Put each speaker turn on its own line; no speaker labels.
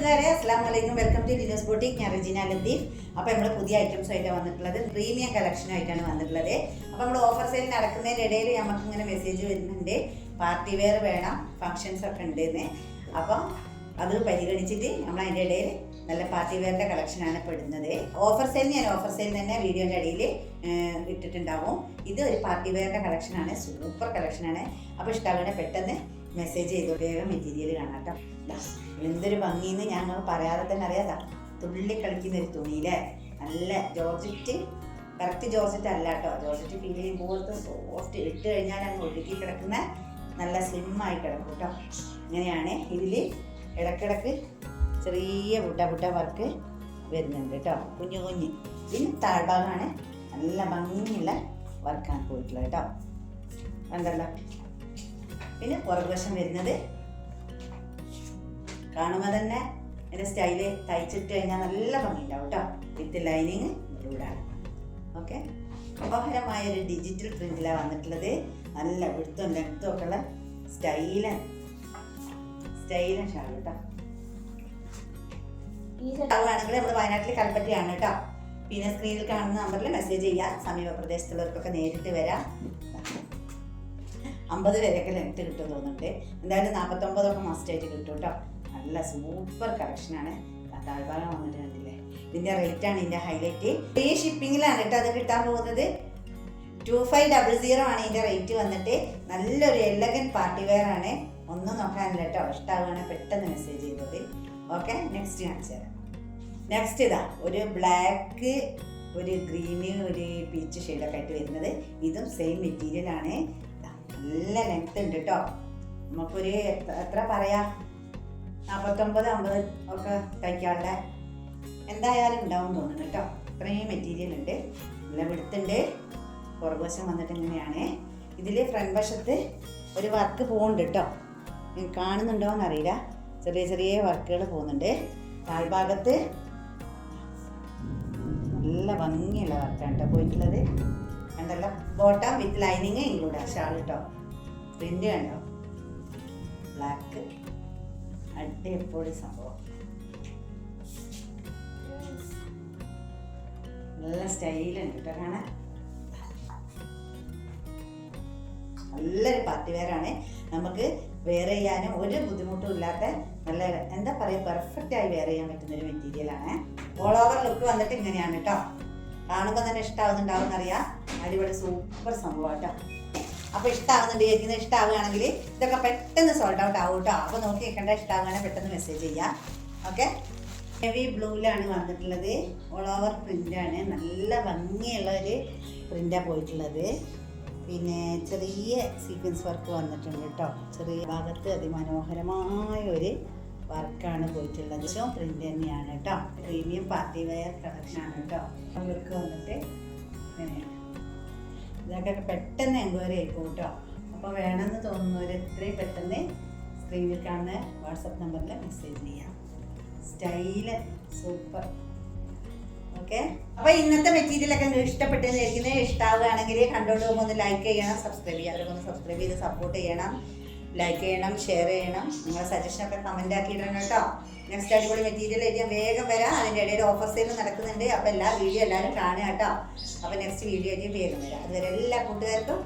കൂട്ടുകാരെ അസ്സലാമു അലൈക്കും. Welcome to Lino's boutique. ഞാൻ റെജീന ലത്തീഫ്. അപ്പോൾ നമ്മൾ പുതിയ ഐറ്റംസ് ആയിട്ടാണ് വന്നിട്ടുള്ളത്. പ്രീമിയം കളക്ഷൻ ആയിട്ടാണ് വന്നിട്ടുള്ളത്. അപ്പോൾ നമ്മൾ ഓഫർ സെയിൽ നടക്കുന്നതിൻ്റെ ഇടയിൽ നമുക്ക് ഇങ്ങനെ മെസ്സേജ് വരുന്നുണ്ട്, പാർട്ടി വെയർ വേണം, ഫങ്ഷൻസ് ഒക്കെ ഉണ്ടെന്ന്. അപ്പം അത് പരിഗണിച്ചിട്ട് നമ്മൾ അതിൻ്റെ ഇടയിൽ നല്ല പാർട്ടി വെയറിൻ്റെ കളക്ഷനാണ് പെടുന്നത്. ഓഫർ സെയിൽ ഞാൻ ഓഫർ സെയിൽ തന്നെ വീഡിയോൻ്റെ ഇടയിൽ ഇട്ടിട്ടുണ്ടാവും. ഇത് ഒരു പാർട്ടി വെയറിൻ്റെ കളക്ഷനാണ്, സൂപ്പർ കളക്ഷനാണ്. അപ്പോൾ ഇഷ്ടമാകണേ പെട്ടെന്ന് മെസ്സേജ് ചെയ്തു. വേഗം മെറ്റീരിയൽ കാണാം കേട്ടോ. എന്തൊരു ഭംഗിന്ന് ഞങ്ങൾ പറയാതെ തന്നെ അറിയാതാ. തുള്ളി കളിക്കുന്ന ഒരു തുണിയിലെ നല്ല ജോർജറ്റ്, കറക്റ്റ് ജോർജറ്റ് അല്ല കേട്ടോ, ജോർജറ്റ് ഫീൽ ചെയ്യും പോലത്തെ സോഫ്റ്റ്. ഇട്ട് കഴിഞ്ഞാൽ അങ്ങ് ഒഴുകി കിടക്കുന്ന നല്ല സ്ലിമ്മായി കിടക്കും കേട്ടോ. ഇങ്ങനെയാണ്. ഇതിൽ ഇടക്കിടക്ക് ചെറിയ ബുട്ട വർക്ക് വരുന്നുണ്ട് കേട്ടോ, കുഞ്ഞു കുഞ്ഞ്. പിന്നെ താഴ്ഭാഗമാണ് നല്ല ഭംഗിയുള്ള വർക്കാണ് പോയിട്ടുള്ളത് കേട്ടോ, കണ്ടല്ലോ. പിന്നെ പുറകുവശം വരുന്നത് കാണുമ്പോൾ തന്നെ എൻ്റെ സ്റ്റൈല് തയ്ച്ചിട്ട് കഴിഞ്ഞാൽ നല്ല ഭംഗിയുണ്ടാവും കേട്ടോ. വിത്ത് ലൈനിങ് ബ്ലൂഡാണ്. ഓക്കെ, മനോഹരമായൊരു ഡിജിറ്റൽ പ്രിന്റിലാണ് വന്നിട്ടുള്ളത്. നല്ല വിടുത്തും ലെങ്ത്തും ഒക്കെ ഉള്ള സ്റ്റൈലൻ ഷാൾ കേട്ടോ. ഈ ഷാളാണെങ്കിൽ നമ്മൾ വയനാട്ടിൽ കൽപ്പറ്റയാണ് കേട്ടോ. പിന്നെ സ്ക്രീനിൽ കാണുന്ന നമ്പറിൽ മെസ്സേജ് ചെയ്യാം. സമീപ പ്രദേശത്തുള്ളവർക്കൊക്കെ നേരിട്ട് വരാം. 50 വരെയൊക്കെ ലെങ്ത്ത് കിട്ടും തോന്നുന്നുണ്ട്. എന്തായാലും 49 മസ്റ്റായിട്ട് കിട്ടും കേട്ടോ. നല്ല സൂപ്പർ കളക്ഷനാണ്. താഴ്ഭാഗം വന്നിട്ട് കണ്ടില്ലേ. ഇതിൻ്റെ റേറ്റാണ് ഇതിൻ്റെ ഹൈലൈറ്റ്. ഫ്രീ ഷിപ്പിങ്ങിലാണ് കേട്ടോ അത് കിട്ടാൻ പോകുന്നത്. 2500 ആണ് ഇതിൻ്റെ റേറ്റ് വന്നിട്ട്. നല്ലൊരു എലഗൻ പാർട്ടി വെയർ ആണ്. ഒന്നും നോക്കാനില്ല കേട്ടോ. ഇഷ്ടമാവുകയാണെങ്കിൽ പെട്ടെന്ന് മെസ്സേജ് ചെയ്തത്. ഓക്കെ, നെക്സ്റ്റ് കാണിച്ചു തരാം. നെക്സ്റ്റ് ഇതാ ഒരു ബ്ലാക്ക്, ഒരു ഗ്രീന്, ഒരു പീച്ച് ഷെയ്ഡൊക്കെ ആയിട്ട് വരുന്നത്. ഇതും സെയിം മെറ്റീരിയലാണ്. നല്ല ലെങ്ത് ഉണ്ട് കേട്ടോ. നമുക്കൊരു എത്ര പറയാ, 49-50 ഒക്കെ തയ്ക്കാനുള്ള എന്തായാലും ഉണ്ടാവും തോന്നുന്നു കേട്ടോ. ഇത്രയും മെറ്റീരിയൽ ഉണ്ട്. നല്ല വെടുത്തുണ്ട്. പുറകുവശം വന്നിട്ട് ഇങ്ങനെയാണ്. ഇതിൽ ഫ്രണ്ട് വശത്ത് ഒരു വർക്ക് പോകുന്നുണ്ട് കേട്ടോ. കാണുന്നുണ്ടോ എന്നറിയില്ല. ചെറിയ ചെറിയ വർക്കുകൾ പോകുന്നുണ്ട്. താഴ്ഭാഗത്ത് നല്ല ഭംഗിയുള്ള വർക്കാണ് കേട്ടോ പോയിട്ടുള്ളത്. കണ്ടല്ലോ, bottom with lining include shawl കേട്ടോ. പ്രിന്റ് കണ്ടോ, ബ്ലാക്ക് അടിപൊളി സംഭവം. നല്ല സ്റ്റൈലുണ്ട് കേട്ടോ കാണാൻ. നല്ലൊരു പാർട്ടി വെയറാണ്. നമുക്ക് വെയർ ചെയ്യാനും ഒരു ബുദ്ധിമുട്ടും ഇല്ലാത്ത നല്ല എന്താ പറയുക, പെർഫെക്റ്റ് ആയി വെയർ ചെയ്യാൻ പറ്റുന്ന ഒരു മെറ്റീരിയലാണ്. ഓൾ ഓവർ ലുക്ക് വന്നിട്ട് ഇങ്ങനെയാണ് കേട്ടോ. കാണുമ്പോൾ തന്നെ ഇഷ്ടമാവുന്നുണ്ടാവും എന്നറിയാം. അടിപൊളി സൂപ്പർ സംഭവം കേട്ടോ. അപ്പോൾ ഇഷ്ടമാവുന്നുണ്ട്, ഇഷ്ടമാവുകയാണെങ്കിൽ ഇതൊക്കെ പെട്ടെന്ന് സോൾഡ് ഔട്ട് ആവും കേട്ടോ. അപ്പോൾ നോക്കി വെക്കേണ്ട, ഇഷ്ടമാവുകയാണെങ്കിൽ പെട്ടെന്ന് മെസ്സേജ് ചെയ്യാം. ഓക്കെ, ഹെവി ബ്ലൂവിലാണ് വന്നിട്ടുള്ളത്. ഓൾ ഓവർ പ്രിൻ്റാണ്. നല്ല ഭംഗിയുള്ള ഒരു പ്രിൻ്റാണ് പോയിട്ടുള്ളത്. പിന്നെ ചെറിയ സീക്വൻസ് വർക്ക് വന്നിട്ടുണ്ട് കേട്ടോ. ചെറിയ ഭാഗത്ത് അതിമനോഹരമായ ഒരു വർക്കാണ് പോയിട്ടുള്ളത്. പ്രിന്റ് തന്നെയാണ് കേട്ടോ. പ്രീമിയം പാർട്ടി വെയർ കളക്ഷനാണ് കേട്ടോ. വർക്ക് വന്നിട്ട് ഇങ്ങനെയാണ്. ഇതൊക്കെ പെട്ടെന്ന് എൻക്വയറി ആയിപ്പോൾ കേട്ടോ. അപ്പോൾ വേണമെന്ന് തോന്നുന്നവർ എത്രയും പെട്ടെന്ന് സ്ക്രീനിൽ കാണുന്ന വാട്സപ്പ് നമ്പറിൽ മെസ്സേജ് ചെയ്യാം. Style super. ഓക്കെ, അപ്പോൾ ഇന്നത്തെ മെറ്റീരിയലൊക്കെ ഇഷ്ടപ്പെട്ടെന്ന് വിചാരിക്കുന്നത്. ഇഷ്ടമാവുകയാണെങ്കിൽ കണ്ടോണ്ട് പോകുമ്പോൾ ഒന്ന് ലൈക്ക് ചെയ്യണം, സബ്സ്ക്രൈബ് ചെയ്യുക. അവരൊക്കെ ഒന്ന് സബ്സ്ക്രൈബ് ചെയ്ത് സപ്പോർട്ട് ചെയ്യണം. ലൈക്ക് ചെയ്യണം, ഷെയർ ചെയ്യണം. നിങ്ങളുടെ സജഷനൊക്കെ കമൻ്റ് ആക്കിയിടണം കേട്ടോ. നെക്സ്റ്റ് അടിപൊളി മെറ്റീരിയൽ ആയിട്ട് ഞാൻ വേഗം വരാം. അതിൻ്റെ ഇടയിൽ ഓഫർ സെയിൽ നടക്കുന്നുണ്ട്. അപ്പോൾ വീഡിയോ എല്ലാവരും കാണുക കേട്ടോ. അപ്പോൾ നെക്സ്റ്റ് വീഡിയോ ആയിട്ട് വേഗം വരാം. അതുവരെ എല്ലാ കൂട്ടുകാർക്കും